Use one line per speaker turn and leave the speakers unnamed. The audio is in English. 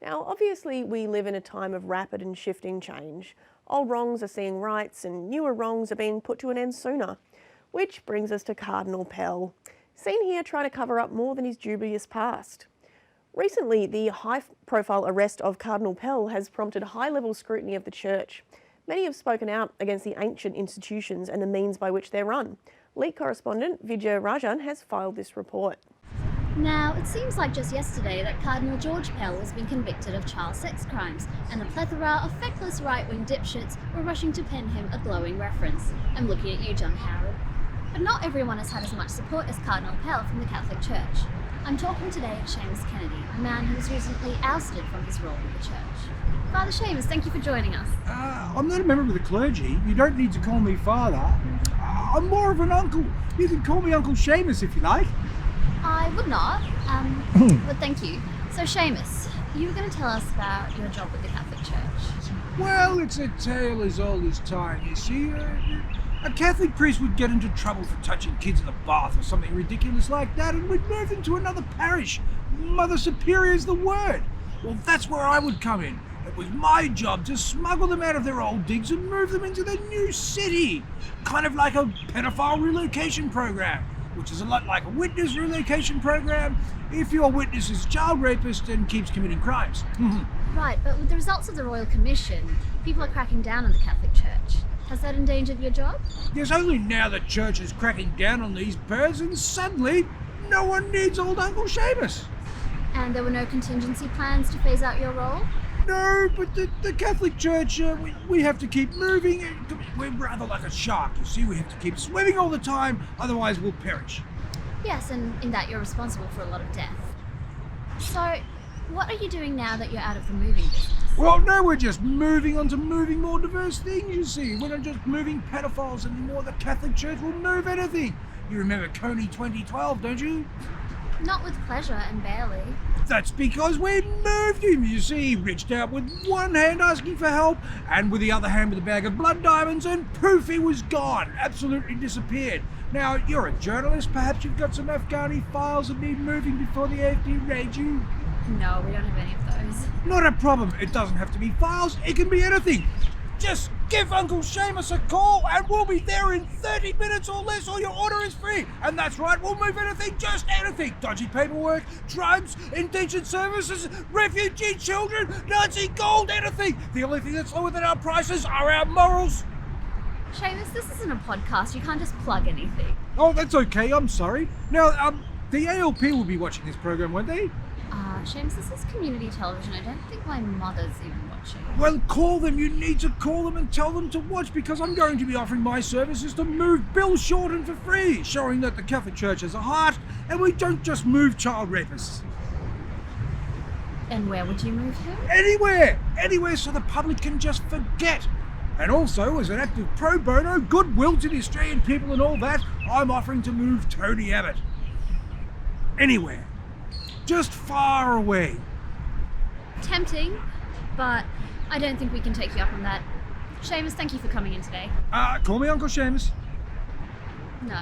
Now, obviously, we live in a time of rapid and shifting change. Old wrongs are seeing rights and newer wrongs are being put to an end sooner. Which brings us to Cardinal Pell, seen here trying to cover up more than his dubious past. Recently, the high-profile arrest of Cardinal Pell has prompted high-level scrutiny of the Church. Many have spoken out against the ancient institutions and the means by which they're run. Lead correspondent Vidya has filed this report.
Now, it seems like just yesterday that Cardinal George Pell has been convicted of child sex crimes, and a plethora of feckless right-wing dipshits were rushing to pen him a glowing reference. I'm looking at you, John Howard. But not everyone has had as much support as Cardinal Pell from the Catholic Church. I'm talking today of Seamus Kennedy, a man who was recently ousted from his role with the Church. Father Seamus, thank you for joining us.
I'm not a member of the clergy. You don't need to call me father. I'm more of an uncle. You can call me Uncle Seamus if you like.
I would not, but thank you. So Seamus, you were going to tell us about your job with the Catholic Church.
Well, it's a tale as old as time, you see. A Catholic priest would get into trouble for touching kids in the bath or something ridiculous like that, and we'd move them to another parish. Mother Superior's the word. Well, that's where I would come in. It was my job to smuggle them out of their old digs and move them into the new city. Kind of like a pedophile relocation program, which is a lot like a witness relocation program if your witness is a child rapist and keeps committing crimes.
Right, but with the results of the Royal Commission, people are cracking down on the Catholic Church. Has that endangered your job?
Yes, only now the church is cracking down on these birds and suddenly no one needs old Uncle Seamus.
And there were no contingency plans to phase out your role?
No, but the Catholic Church, we have to keep moving. We're rather like a shark, you see. We have to keep swimming all the time, otherwise we'll perish.
Yes, and in that you're responsible for a lot of death. So, what are you doing now that you're out of the moving business?
Well, no, we're just moving on to moving more diverse things, you see. We're not just moving pedophiles anymore. The Catholic Church will move anything. You remember Coney 2012, don't you?
Not with pleasure and barely.
That's because we moved him, you see. He reached out with one hand asking for help and with the other hand with a bag of blood diamonds and poof, he was gone. Absolutely disappeared. Now, you're a journalist. Perhaps you've got some Afghani files that need moving before the AFD raid you.
No, we don't have any of those.
Not a problem. It doesn't have to be files. It can be anything. Just give Uncle Seamus a call and we'll be there in 30 minutes or less or your order is free. And that's right, we'll move anything, just anything. Dodgy paperwork, drugs, indentured services, refugee children, Nazi gold, anything. The only thing that's lower than our prices are our morals.
Seamus, this isn't a podcast. You can't just plug anything.
Oh, that's okay. I'm sorry. Now, the ALP will be watching this program, won't they?
Seamus, this is community television. I don't think my mother's even watching.
Well, call them. You need to call them and tell them to watch because I'm going to be offering my services to move Bill Shorten for free, showing that the Catholic Church has a heart and we don't just move child rapists.
And where would you move him?
Anywhere so the public can just forget. And also, as an act of pro bono, goodwill to the Australian people and all that, I'm offering to move Tony Abbott. Anywhere. Just far away.
Tempting, but I don't think we can take you up on that. Seamus, thank you for coming in today.
Call me Uncle Seamus.
No.